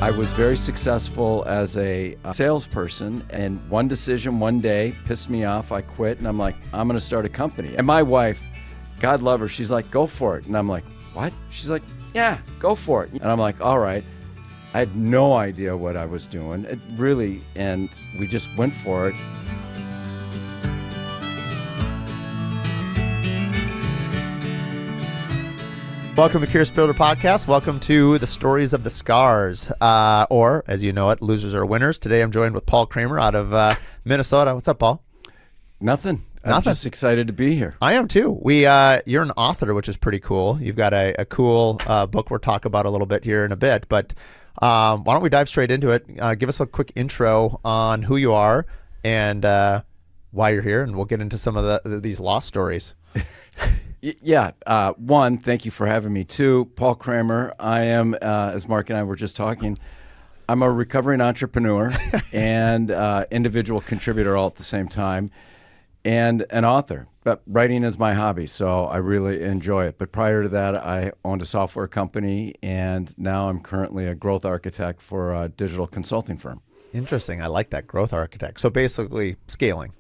I was very successful as a salesperson, and one decision one day pissed me off. I quit, and I'm like, I'm going to start a company. And my wife, God love her, she's like, go for it. And I'm like, what? She's like, yeah, go for it. And I'm like, all right. I had no idea what I was doing, and we just went for it. Welcome to Curious Builder Podcast. Welcome to the Stories of the Scars, or as you know it, Losers are Winners. Today I'm joined with Paul Cramer out of Minnesota. What's up, Paul? Nothing. I'm just excited to be here. I am too. You're an author, which is pretty cool. You've got a cool book we'll talk about a little bit here in a bit, but why don't we dive straight into it? Give us a quick intro on who you are and why you're here, and we'll get into some of these lost stories. Yeah. One, thank you for having me. Two, Paul Cramer. I am, as Mark and I were just talking, I'm a recovering entrepreneur and individual contributor all at the same time, and an author. But writing is my hobby, so I really enjoy it. But prior to that, I owned a software company, and now I'm currently a growth architect for a digital consulting firm. Interesting. I like that, growth architect. So basically scaling.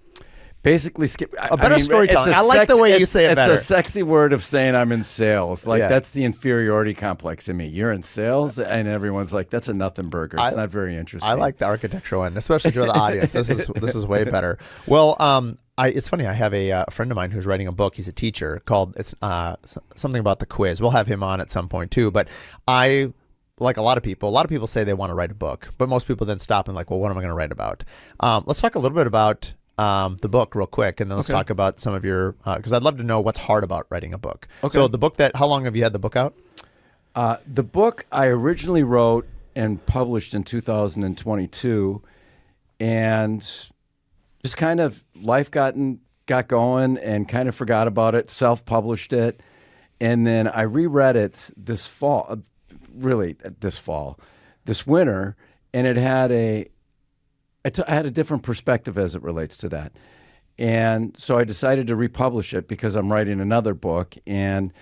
Basically, storytelling. I like the way you say it better. It's a sexy word of saying I'm in sales. That's the inferiority complex in me. You're in sales, and everyone's like, that's a nothing burger. It's not very interesting. I like the architectural one, especially to the audience. This is way better. Well, it's funny. I have a friend of mine who's writing a book. He's a teacher called something about the quiz. We'll have him on at some point too. But like a lot of people say they want to write a book, but most people then stop and like, well, what am I going to write about? Let's talk a little bit about the book real quick, and then let's talk about some of your, because I'd love to know what's hard about writing a book. Okay. So the book how long have you had the book out? The book I originally wrote and published in 2022, and just kind of life got going and kind of forgot about it, self-published it, and then I reread it this winter, and it had I had a different perspective as it relates to that. And so I decided to republish it because I'm writing another book. And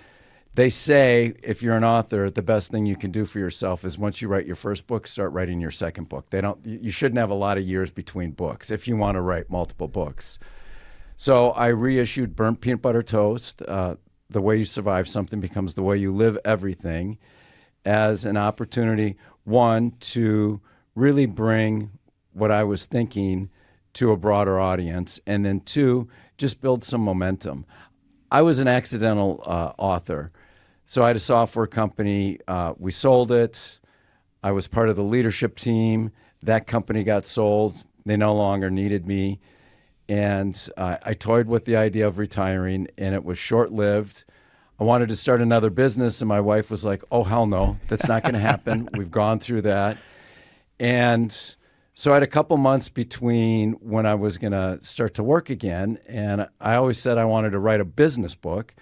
they say, if you're an author, the best thing you can do for yourself is once you write your first book, start writing your second book. You shouldn't have a lot of years between books if you want to write multiple books. So I reissued Burnt Peanut Butter Toast, The Way You Survive Something Becomes the Way You Live Everything, as an opportunity, one, to really bring what I was thinking to a broader audience, and then two, just build some momentum. I was an accidental author. So I had a software company. We sold it. I was part of the leadership team. That company got sold. They no longer needed me. And I toyed with the idea of retiring, and it was short-lived. I wanted to start another business, and my wife was like, oh, hell no, that's not going to happen. We've gone through that. And so I had a couple months between when I was going to start to work again, and I always said I wanted to write a business book.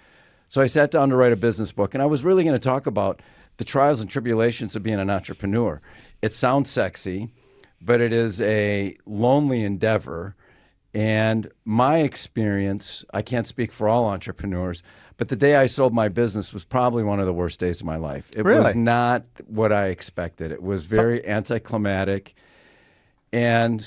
So I sat down to write a business book, and I was really going to talk about the trials and tribulations of being an entrepreneur. It sounds sexy, but it is a lonely endeavor. And my experience, I can't speak for all entrepreneurs, but the day I sold my business was probably one of the worst days of my life. It was not what I expected. It was very anticlimactic. And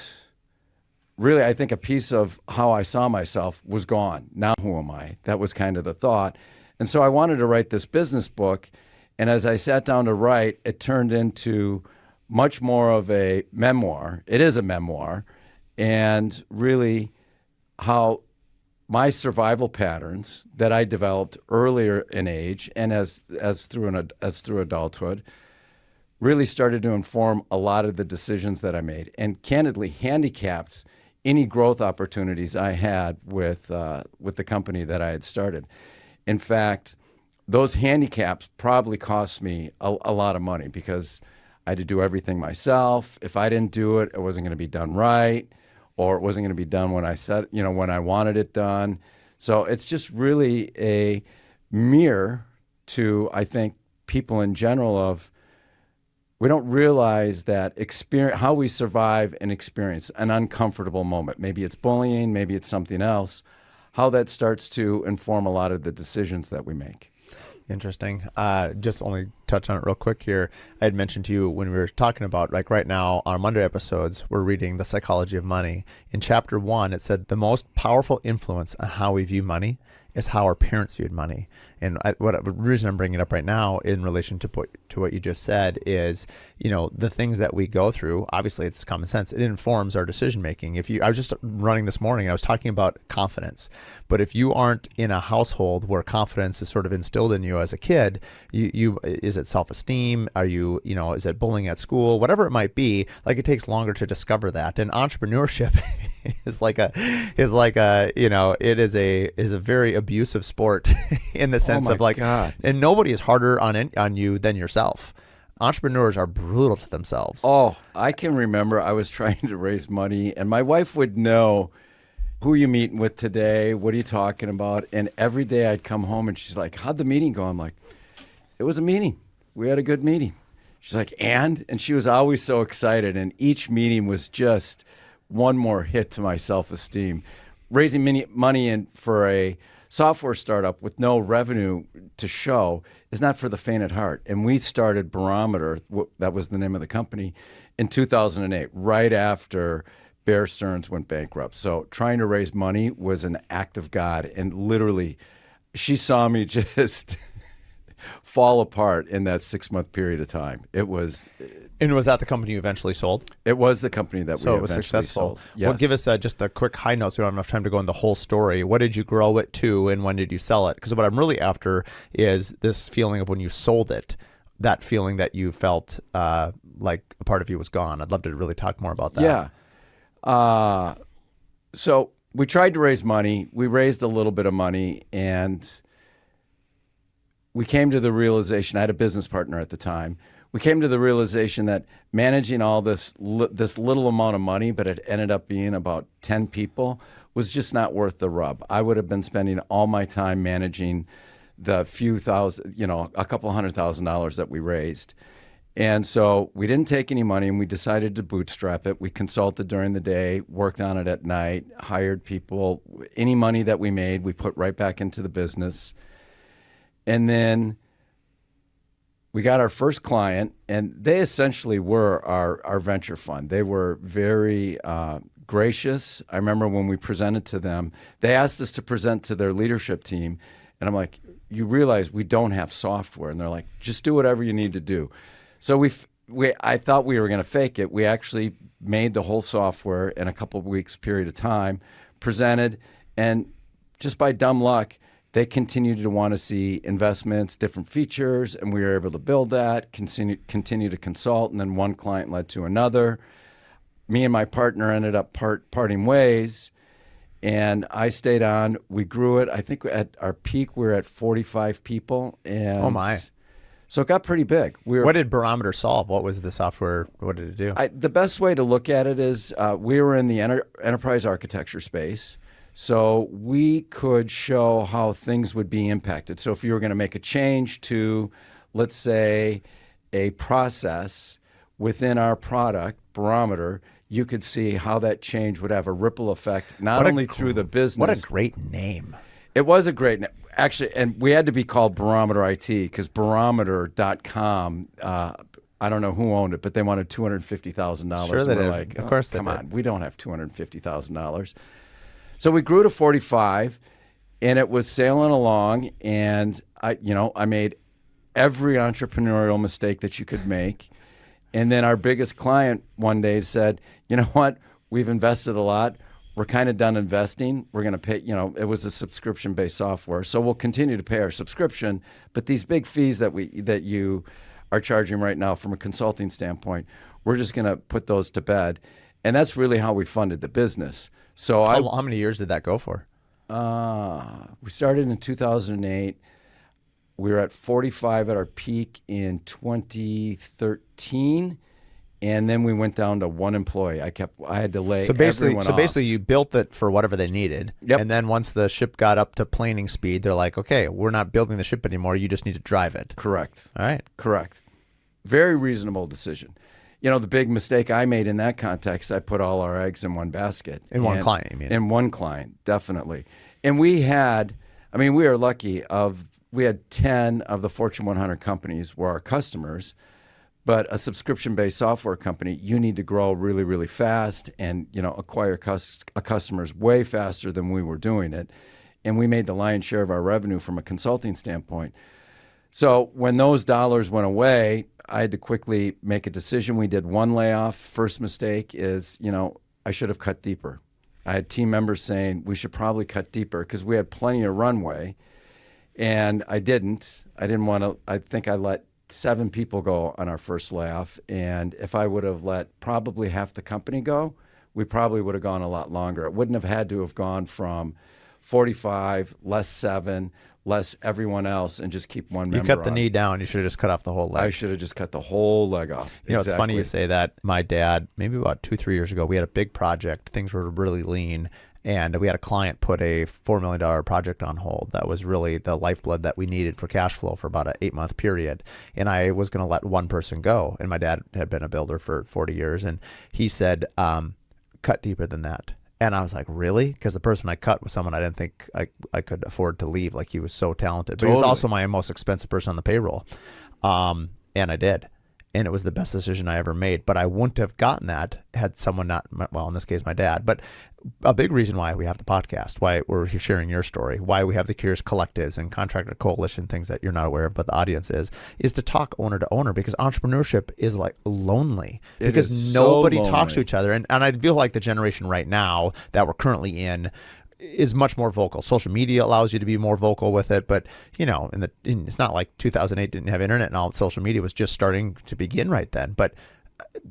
really, I think a piece of how I saw myself was gone. Now, who am I? That was kind of the thought. And so I wanted to write this business book. And as I sat down to write, it turned into much more of a memoir. It is a memoir. And really how my survival patterns that I developed earlier in age and as through adulthood really started to inform a lot of the decisions that I made, and candidly handicapped any growth opportunities I had with the company that I had started. In fact, those handicaps probably cost me a lot of money because I had to do everything myself. If I didn't do it, it wasn't going to be done right, or it wasn't going to be done when when I wanted it done. So it's just really a mirror to, I think, people in general of, we don't realize that how we survive and experience an uncomfortable moment. Maybe it's bullying, maybe it's something else, how that starts to inform a lot of the decisions that we make. Interesting. Just only touch on it real quick here. I had mentioned to you when we were talking about, like right now, our Monday episodes, we're reading The Psychology of Money. In chapter 1, it said the most powerful influence on how we view money is how our parents viewed money. And the reason I'm bringing it up right now in relation to what you just said is, the things that we go through, obviously it's common sense. It informs our decision making. I was just running this morning, I was talking about confidence. But if you aren't in a household where confidence is sort of instilled in you as a kid, is it self-esteem? Is it bullying at school? Whatever it might be, like it takes longer to discover that. And entrepreneurship is a very abusive sport in the sense of like, God. And nobody is harder on you than yourself. Entrepreneurs are brutal to themselves. Oh, I can remember I was trying to raise money, and my wife would know, who are you meeting with today? What are you talking about? And every day I'd come home and she's like, how'd the meeting go? I'm like, it was a meeting. We had a good meeting. She's like, and she was always so excited. And each meeting was just one more hit to my self-esteem. Raising money for a software startup with no revenue to show is not for the faint at heart. And we started Barometer, that was the name of the company, in 2008, right after Bear Stearns went bankrupt. So trying to raise money was an act of God. And literally, she saw me just fall apart in that 6-month period of time. It was... And was that the company you eventually sold? It was the company that so we it was eventually successful. sold. Yes. Well, give us just a quick high note so we don't have enough time to go into the whole story. What did you grow it to and when did you sell it? Because what I'm really after is this feeling of when you sold it, that feeling that you felt like a part of you was gone. I'd love to really talk more about that. Yeah. So we tried to raise money. We raised a little bit of money, and we came to the realization, I had a business partner at the time, we came to the realization that managing all this little amount of money, but it ended up being about 10 people, was just not worth the rub. I would have been spending all my time managing the few thousand, a couple $100,000 that we raised. And so we didn't take any money, and we decided to bootstrap it. We consulted during the day, worked on it at night, hired people. Any money that we made, we put right back into the business. And then we got our first client, and they essentially were our venture fund. They were very gracious. I remember when we presented to them, they asked us to present to their leadership team, and I'm like, you realize we don't have software. And they're like, just do whatever you need to do. So I thought we were going to fake it. We actually made the whole software in a couple of weeks period of time, presented, and just by dumb luck, they continued to want to see investments, different features, and we were able to build that, continue to consult, and then one client led to another. Me and my partner ended up parting ways, and I stayed on. We grew it. I think at our peak, we were at 45 people. And oh, my. So it got pretty big. What did Barometer solve? What was the software? What did it do? The best way to look at it is we were in the enterprise architecture space. So we could show how things would be impacted. So if you were going to make a change to, let's say, a process within our product, Barometer, you could see how that change would have a ripple effect, not only through the business. What a great name. It was a great name. Actually, and we had to be called Barometer IT because barometer.com, I don't know who owned it, but they wanted $250,000. Sure they we're did. like, of course they come did. on, we don't have $250,000. So we grew to 45, and it was sailing along, and I made every entrepreneurial mistake that you could make. And then our biggest client one day said, you know what, we've invested a lot. We're kind of done investing. We're going to pay, it was a subscription-based software. So we'll continue to pay our subscription, but these big fees that you are charging right now from a consulting standpoint, we're just going to put those to bed. And that's really how we funded the business. So how many years did that go for? We started in 2008. We were at 45 at our peak in 2013, and then we went down to one employee. I had to lay everyone off. Basically, you built it for whatever they needed. Yep. And then once the ship got up to planing speed, they're like, okay, we're not building the ship anymore. You just need to drive it. Correct. All right. Correct. Very reasonable decision. The big mistake I made in that context, I put all our eggs in one basket. In one client, you mean? In one client, definitely. And we are lucky of we had 10 of the Fortune 100 companies were our customers. But a subscription-based software company, you need to grow really, really fast and, acquire customers way faster than we were doing it. And we made the lion's share of our revenue from a consulting standpoint. So when those dollars went away, I had to quickly make a decision. We did one layoff. First mistake is, I should have cut deeper. I had team members saying we should probably cut deeper because we had plenty of runway. And I didn't. I didn't want to. I think I let 7 people go on our first layoff. And if I would have let probably half the company go, we probably would have gone a lot longer. It wouldn't have had to have gone from 45, less 7, less everyone else, and just keep one member You cut the on. knee down. You should have just cut off the whole leg. I should have just cut the whole leg off. It's funny you say that. My dad, maybe about 2-3 years ago, we had a big project. Things were really lean. And we had a client put a $4 million project on hold. That was really the lifeblood that we needed for cash flow for about an 8-month period. And I was going to let one person go. And my dad had been a builder for 40 years. And he said, cut deeper than that. And I was like, really? Because the person I cut was someone I didn't think I could afford to leave. Like, he was so talented. But he was also my most expensive person on the payroll. And I did. And it was the best decision I ever made. But I wouldn't have gotten that had someone not, well, in this case, my dad. But a big reason why we have the podcast, why we're sharing your story, why we have the Curious Collectives and Contractor Coalition, things that you're not aware of, but the audience is to talk owner to owner, because entrepreneurship is like lonely. Because nobody talks to each other. And I feel like the generation right now that we're currently in is much more vocal. Social media allows you to be more vocal with it, but it's not like 2008 didn't have internet and all. Social media was just starting to begin right then, but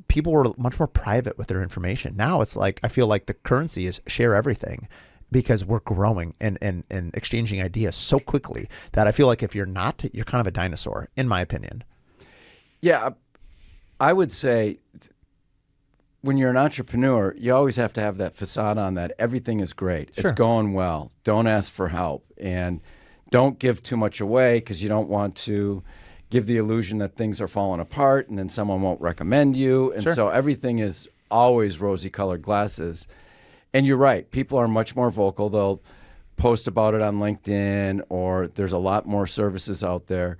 people were much more private with their information. Now it's like, I feel like the currency is share everything, because we're growing and exchanging ideas so quickly that I feel like if you're not, you're kind of a dinosaur, in my opinion. Yeah, I would say when you're an entrepreneur, you always have to have that facade on that everything is great. Sure. It's going well. Don't ask for help, and don't give too much away, because you don't want to give the illusion that things are falling apart and then someone won't recommend you. And Sure. So everything is always rosy-colored glasses. And you're right. People are much more vocal. They'll post about it on LinkedIn, or there's a lot more services out there.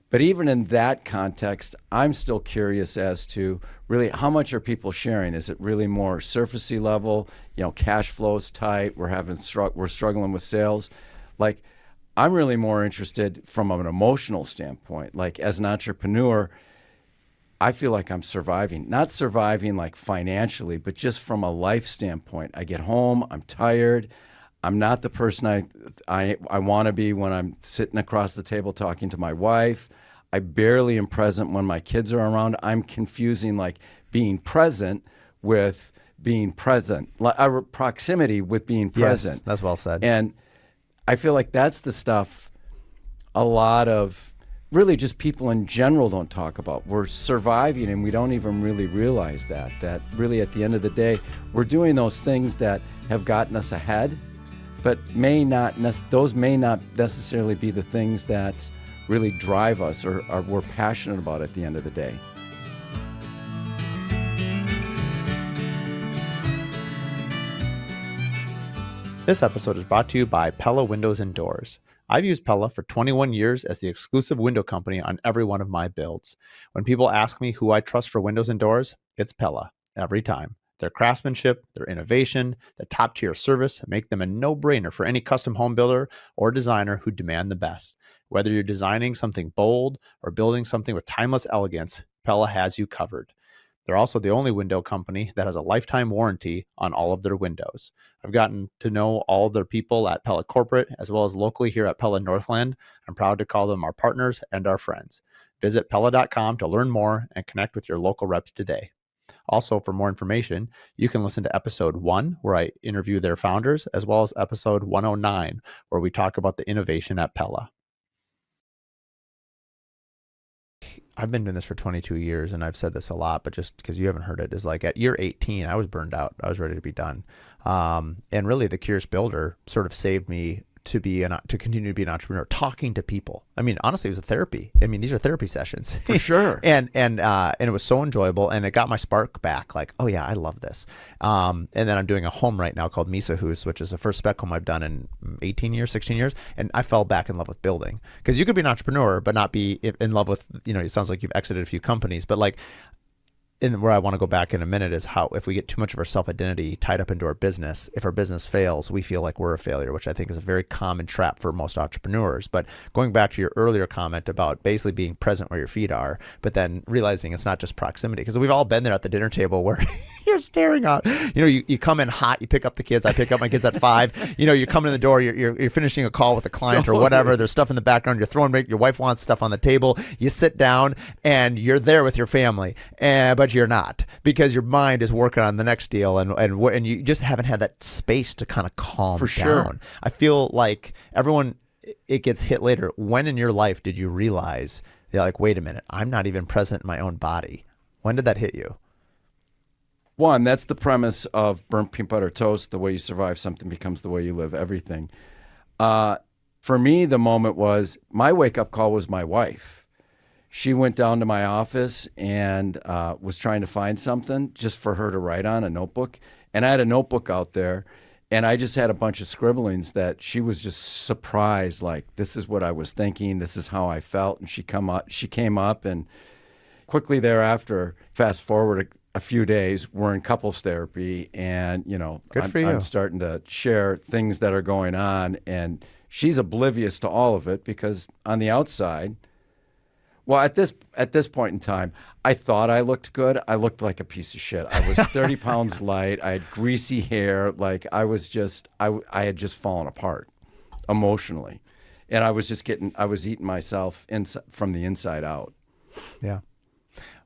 But even in that context, I'm still curious as to really how much are people sharing? Is it really more surfacey level? Cash flow's tight. We're struggling with sales. Like, I'm really more interested from an emotional standpoint. Like, as an entrepreneur, I feel like I'm surviving. Not surviving like financially, but just from a life standpoint. I get home, I'm tired. I'm not the person I want to be when I'm sitting across the table talking to my wife. I barely am present when my kids are around. I'm confusing like being present with being present, proximity with being present. Yes, that's well said. And I feel like that's the stuff a lot of really just people in general don't talk about. We're surviving and we don't even really realize that really at the end of the day, we're doing those things that have gotten us ahead, but those may not necessarily be the things that really drive us or we're passionate about at the end of the day. This episode is brought to you by Pella Windows and Doors. I've used Pella for 21 years as the exclusive window company on every one of my builds. When people ask me who I trust for windows and doors, it's Pella, every time. Their craftsmanship, their innovation, the top-tier service make them a no-brainer for any custom home builder or designer who demand the best. Whether you're designing something bold or building something with timeless elegance, Pella has you covered. They're also the only window company that has a lifetime warranty on all of their windows. I've gotten to know all of their people at Pella Corporate, as well as locally here at Pella Northland. I'm proud to call them our partners and our friends. Visit Pella.com to learn more and connect with your local reps today. Also, for more information, you can listen to episode 1, where I interview their founders, as well as episode 109, where we talk about the innovation at Pella. I've been doing this for 22 years, and I've said this a lot, but just because you haven't heard it, is like at year 18, I was burned out. I was ready to be done. And really, the Curious Builder sort of saved me to continue to be an entrepreneur, talking to people. I mean, honestly, it was a therapy. I mean, these are therapy sessions For sure. and it was so enjoyable, and it got my spark back. Like, oh yeah, I love this. And then I'm doing a home right now called Misa Hus, which is the first spec home I've done in 18 years, 16 years, and I fell back in love with building, because you could be an entrepreneur but not be in love with, it sounds like you've exited a few companies, but like. And where I want to go back in a minute is how if we get too much of our self-identity tied up into our business, if our business fails, we feel like we're a failure, which I think is a very common trap for most entrepreneurs. But going back to your earlier comment about basically being present where your feet are, but then realizing it's not just proximity, because we've all been there at the dinner table where you're staring out, you come in hot, you pick up the kids. I pick up my kids at 5, you come in the door, you're finishing a call with a client or whatever. There's stuff in the background. You're throwing, your wife wants stuff on the table. You sit down and you're there with your family, but you're not, because your mind is working on the next deal, and you just haven't had that space to kind of calm For down. sure. I feel like everyone, it gets hit later. When in your life did you realize, you're like, wait a minute, I'm not even present in my own body? When did that hit you? One, that's the premise of burnt peanut butter toast. The way you survive something becomes the way you live everything. For me, the moment was, my wake-up call was my wife. She went down to my office and was trying to find something just for her to write on, a notebook. And I had a notebook out there, and I just had a bunch of scribblings that she was just surprised, like, this is what I was thinking, this is how I felt. And she came up, and quickly thereafter, fast forward a few days, we're in couples therapy, and Good for you. I'm starting to share things that are going on, and she's oblivious to all of it, because on the outside, well, at this point in time, I thought I looked good. I looked like a piece of shit. I was 30 pounds light. I had greasy hair. Like, I was just, I had just fallen apart emotionally, and I was eating myself from the inside out. Yeah.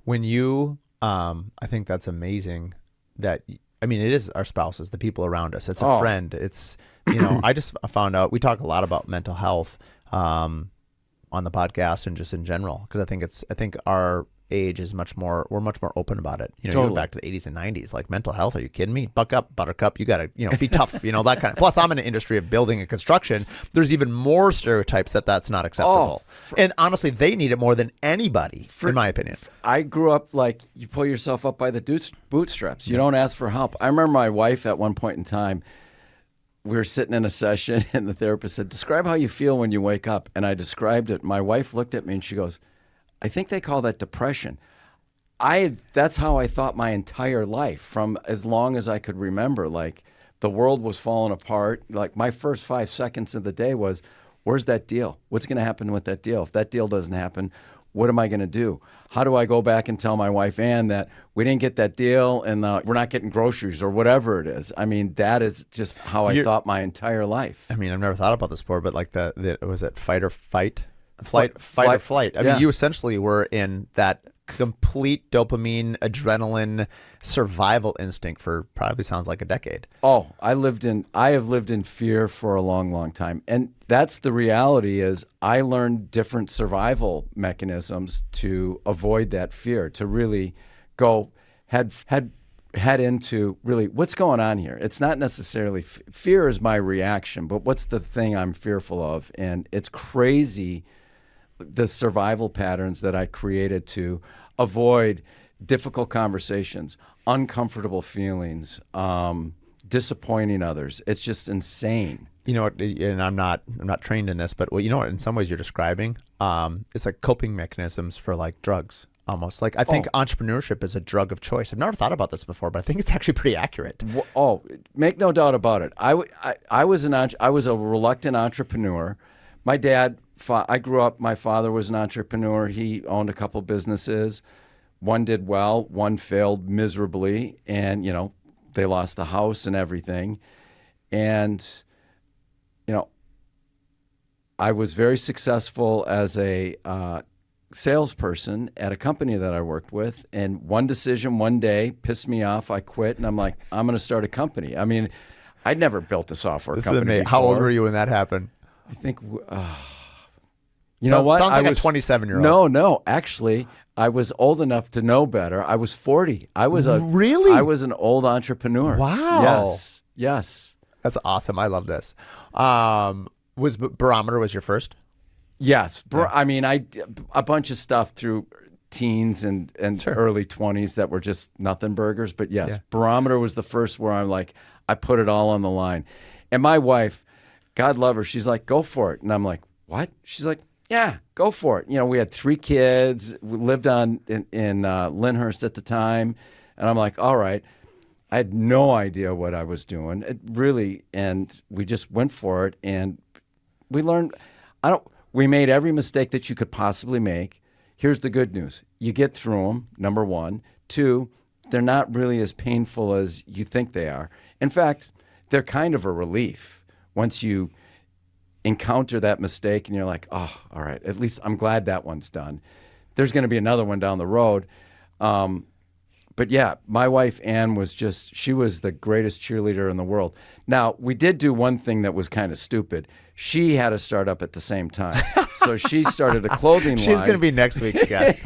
When you, I think that's amazing that, it is our spouses, the people around us. It's a friend. It's, I just found out, we talk a lot about mental health on the podcast and just in general, because I think our age is we're much more open about it. You Totally. go back to the 80s and 90s, like mental health. Are you kidding me? Buck up, buttercup. You got to, be tough, that kind of. Plus, I'm in an industry of building and construction. There's even more stereotypes that's not acceptable. And honestly, they need it more than anybody, in my opinion. I grew up like, you pull yourself up by the bootstraps. You don't ask for help. I remember my wife at one point in time, we were sitting in a session, and the therapist said, describe how you feel when you wake up. And I described it. My wife looked at me and she goes, I think they call that depression. That's how I thought my entire life, from as long as I could remember. Like, the world was falling apart. Like, my first 5 seconds of the day was, where's that deal? What's going to happen with that deal? If that deal doesn't happen, what am I going to do? How do I go back and tell my wife Ann that we didn't get that deal, and we're not getting groceries, or whatever it is? That is just how I thought my entire life. I've never thought about this before, but like was it fight or flight? Fight or flight. You essentially were in that complete dopamine, adrenaline, survival instinct for probably sounds like a decade. Oh, I have lived in fear for a long, long time. And that's the reality, is I learned different survival mechanisms to avoid that fear, to really go head into really what's going on here. It's not necessarily fear is my reaction, but what's the thing I'm fearful of? And it's crazy, the survival patterns that I created to avoid difficult conversations, uncomfortable feelings, disappointing others. It's just insane. And I'm not trained in this, but what in some ways you're describing, it's like coping mechanisms for like drugs. Almost like I think entrepreneurship is a drug of choice. I've never thought about this before, but I think it's actually pretty accurate. Make no doubt about it. I was a reluctant entrepreneur. My dad, I grew up, my father was an entrepreneur. He owned a couple businesses. One did well, one failed miserably, and they lost the house and everything. And I was very successful as a salesperson at a company that I worked with, and one decision one day pissed me off. I quit, and I'm like, I'm going to start a company. I'd never built a software company before. How old were you when that happened? I think, know what? Sounds like I was a 27-year-old. No, actually, I was old enough to know better. I was 40. Really? I was an old entrepreneur. Wow. Yes. That's awesome. I love this. Was Barometer was your first? Yes. I mean, I did a bunch of stuff through teens and Sure. early 20s that were just nothing burgers. But yes, Yeah. Barometer was the first where I'm like, I put it all on the line. And my wife, God love her, she's like, go for it. And I'm like, what? She's like, yeah, go for it. You know, we had 3 kids. We lived in Lyndhurst at the time. And I'm like, all right. I had no idea what I was doing. It really, and we just went for it. And we learned, we made every mistake that you could possibly make. Here's the good news. You get through them, number one. 2, they're not really as painful as you think they are. In fact, they're kind of a relief once you encounter that mistake and you're like, oh, all right, at least I'm glad that one's done. There's going to be another one down the road. But yeah, my wife, Ann, she was the greatest cheerleader in the world. Now, we did do one thing that was kind of stupid. She had a startup at the same time. So she started a clothing line. She's going to be next week's guest.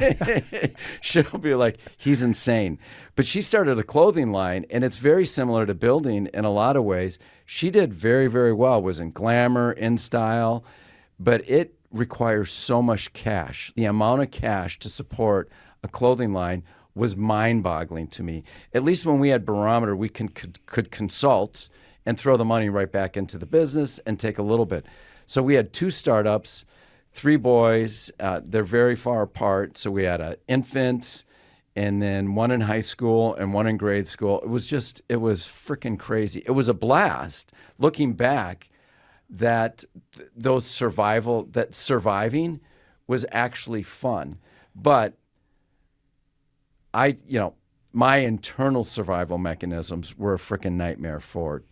She'll be like, he's insane. But she started a clothing line, and it's very similar to building in a lot of ways. She did very, very well, was in glamour, in style, but it requires so much cash. The amount of cash to support a clothing line was mind-boggling to me. At least when we had Barometer, we could consult and throw the money right back into the business and take a little bit. So we had 2 startups, 3 boys. They're very far apart. So we had an infant and then 1 in high school and 1 in grade school. It was freaking crazy. It was a blast looking back that surviving was actually fun. But my internal survival mechanisms were a freaking nightmare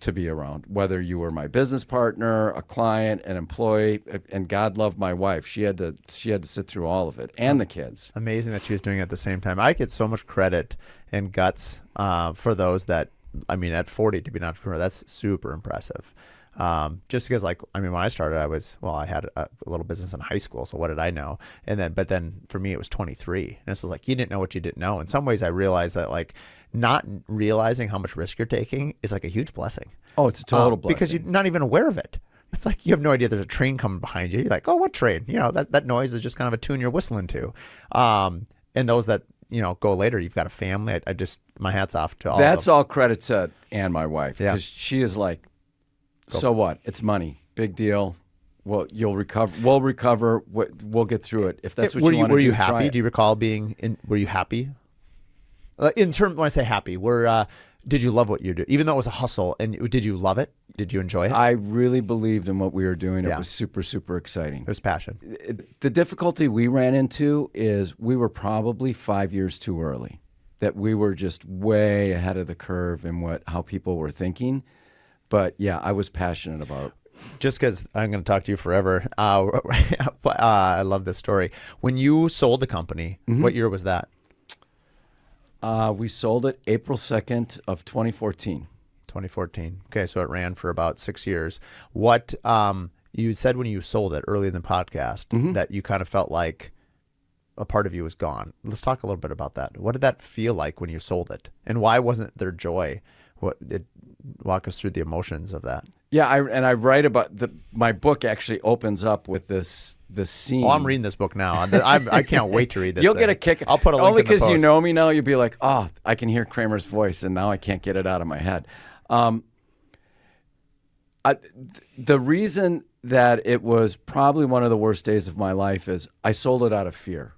to be around, whether you were my business partner, a client, an employee, and God loved my wife. She had to sit through all of it and the kids. Amazing that she was doing it at the same time. I get so much credit and guts for those that, I mean, at 40 to be an entrepreneur, that's super impressive. Just because, when I started, I had a little business in high school. So what did I know? But then for me, it was 23. And this was like, you didn't know what you didn't know. In some ways, I realized that not realizing how much risk you're taking is like a huge blessing. Oh, it's a total blessing. Because you're not even aware of it. It's like you have no idea there's a train coming behind you. You're like, oh, what train? That noise is just kind of a tune you're whistling to. And those that, go later, you've got a family. My hat's off to all of them. That's all credit to Ann, my wife. Yeah. Because she is like, so what? It's money. Big deal. Well, you'll recover. We'll recover. We'll get through it. If that's what you want to do, were you try happy? it. Do you recall were you happy? When I say happy, did you love what you do? Even though it was a hustle, and did you love it? Did you enjoy it? I really believed in what we were doing. Yeah. It was super, super exciting. It was passion. The difficulty we ran into is we were probably 5 years too early. That we were just way ahead of the curve in how people were thinking. But yeah, I was passionate about it. Just because I'm going to talk to you forever, I love this story. When you sold the company, what year was that? We sold it April 2nd of 2014. 2014. Okay, so it ran for about 6 years. What you said when you sold it early in the podcast that you kind of felt like a part of you was gone. Let's talk a little bit about that. What did that feel like when you sold it, and why wasn't there joy? Walk us through the emotions of that. Yeah, I write about my book actually opens up with this scene. Oh, I'm reading this book now. I can't wait to read this. You'll get a kick. I'll put a link only in the post. because you know me now. You'll be like, oh, I can hear Cramer's voice, and now I can't get it out of my head. The reason that it was probably one of the worst days of my life is I sold it out of fear,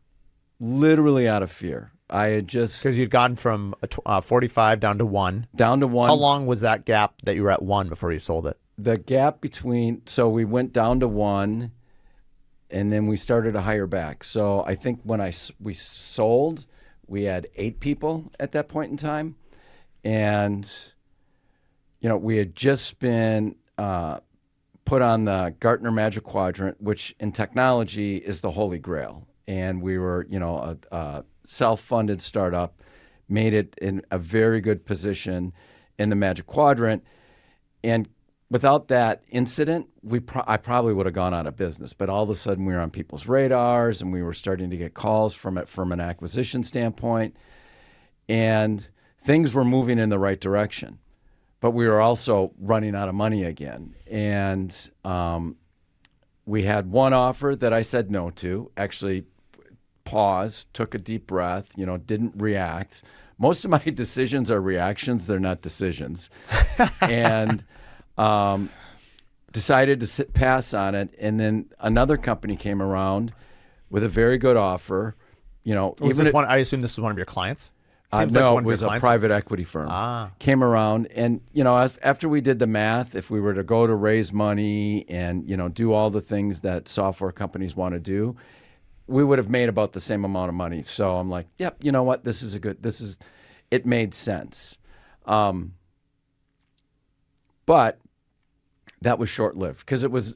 literally out of fear. I had just because you'd gone from 45 down to 1. Down to 1. How long was that gap that you were at 1 before you sold it? The gap so we went down to 1, and then we started to hire back. So I think when we sold, we had 8 people at that point in time, and we had just been put on the Gartner Magic Quadrant, which in technology is the holy grail, and we were a self-funded startup, made it in a very good position in the Magic Quadrant. And without that incident, I probably would have gone out of business. But all of a sudden, we were on people's radars, and we were starting to get calls from an acquisition standpoint. And things were moving in the right direction. But we were also running out of money again. And we had one offer that I said no to, actually paused, took a deep breath, didn't react. Most of my decisions are reactions. They're not decisions. And decided to pass on it. And then another company came around with a very good offer. I assume this is one of your clients? No, it was a private equity firm. Came around, and after we did the math, if we were to go to raise money and do all the things that software companies want to do, we would have made about the same amount of money. So I'm like, yep, you know what? It made sense. But that was short-lived because I was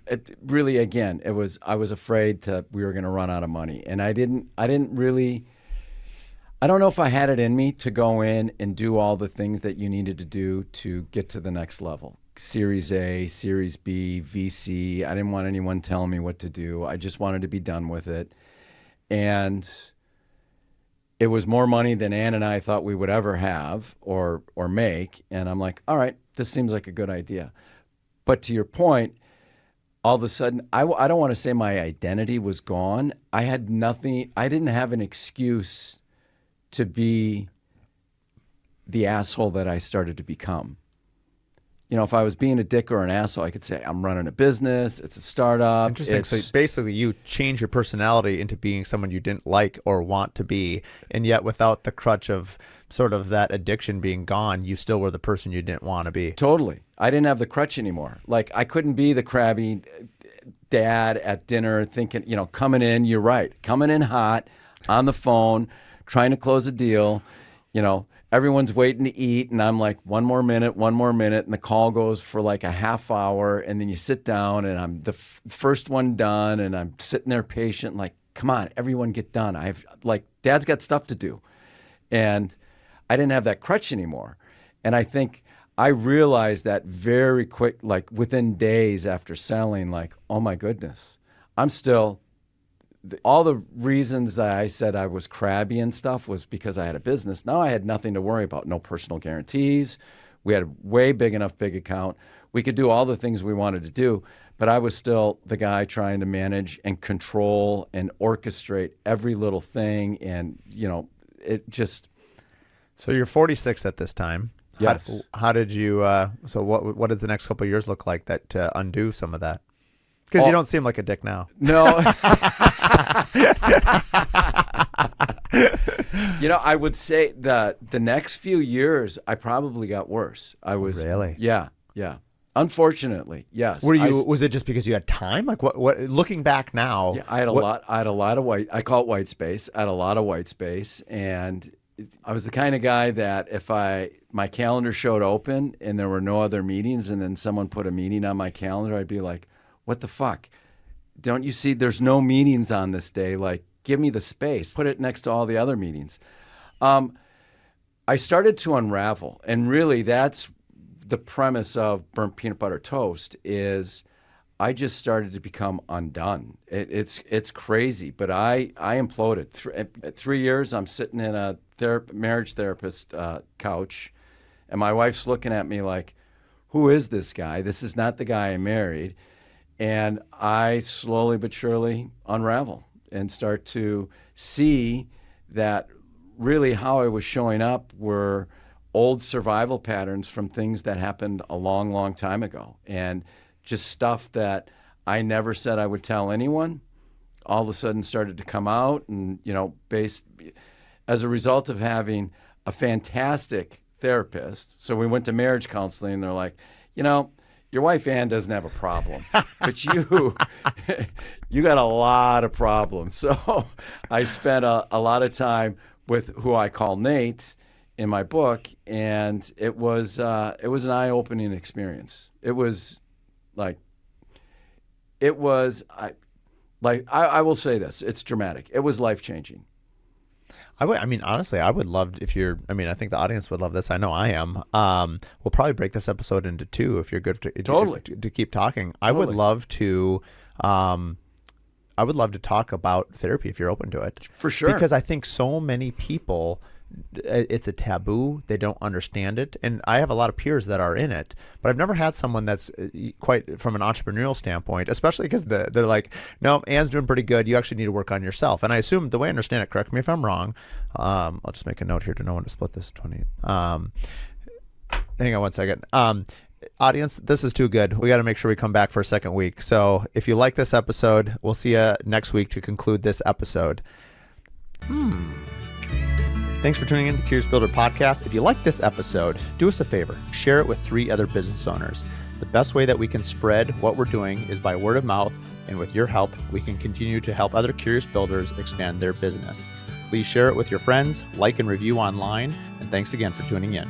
afraid we were going to run out of money, and I don't know if I had it in me to go in and do all the things that you needed to do to get to the next level. Series A, Series B, VC. I didn't want anyone telling me what to do. I just wanted to be done with it. And it was more money than Ann and I thought we would ever have or make. And I'm like, all right, this seems like a good idea. But to your point, all of a sudden, I don't want to say my identity was gone. I had nothing. I didn't have an excuse to be the asshole that I started to become. If I was being a dick or an asshole, I could say, I'm running a business, it's a startup. Interesting. So basically you change your personality into being someone you didn't like or want to be, and yet without the crutch of sort of that addiction being gone, you still were the person you didn't want to be. Totally. I didn't have the crutch anymore. Like, I couldn't be the crabby dad at dinner thinking, coming in, you're right, coming in hot, on the phone, trying to close a deal, everyone's waiting to eat, and I'm like, one more minute, and the call goes for like a half hour, and then you sit down, and I'm the first one done, and I'm sitting there patient, like, come on, everyone get done. Dad's got stuff to do. And I didn't have that crutch anymore. And I think I realized that very quick, like within days after selling, like, oh my goodness, I'm still... all the reasons that I said I was crabby and stuff was because I had a business. Now I had nothing to worry about. No personal guarantees. We had a big account. We could do all the things we wanted to do, but I was still the guy trying to manage and control and orchestrate every little thing. And, it just... So you're 46 at this time. Yes. How did you, so what did the next couple of years look like to undo some of that? Because you don't seem like a dick now. No. I would say that the next few years, I probably got worse. I was really, yeah. Unfortunately, yes. Was it just because you had time? Like what? Looking back now, yeah, I had a lot of white. I call it white space. I had a lot of white space, and I was the kind of guy that if my calendar showed open and there were no other meetings, and then someone put a meeting on my calendar, I'd be like, what the fuck? Don't you see there's no meetings on this day? Like, give me the space. Put it next to all the other meetings. I started to unravel. And really, that's the premise of Burnt Peanut Butter Toast is I just started to become undone. It's crazy, but I imploded. At 3 years, I'm sitting in a marriage therapist couch, and my wife's looking at me like, who is this guy? This is not the guy I married. And I slowly but surely unravel and start to see that really how I was showing up were old survival patterns from things that happened a long, long time ago. And just stuff that I never said I would tell anyone, all of a sudden started to come out. And, based as a result of having a fantastic therapist. So we went to marriage counseling, and they're like, your wife Ann doesn't have a problem, but you got a lot of problems. So I spent a lot of time with who I call Nate in my book, and it was an eye-opening experience. I will say this, it's dramatic. It was life-changing. Honestly, I would love I think the audience would love this. I know I am. We'll probably break this episode into two if you're good to keep talking. Totally. I would love to talk about therapy if you're open to it. For sure. Because I think so many people it's a taboo. They don't understand it. And I have a lot of peers that are in it, but I've never had someone that's quite from an entrepreneurial standpoint, especially because they're like, no, Anne's doing pretty good. You actually need to work on yourself. And I assume, the way I understand it, correct me if I'm wrong. I'll just make a note here to know when to split this 20. Hang on one second. Audience, this is too good. We got to make sure we come back for a second week. So if you like this episode, we'll see you next week to conclude this episode. Thanks for tuning in to the Curious Builder podcast. If you like this episode, do us a favor. Share it with 3 other business owners. The best way that we can spread what we're doing is by word of mouth. And with your help, we can continue to help other curious builders expand their business. Please share it with your friends, like and review online. And thanks again for tuning in.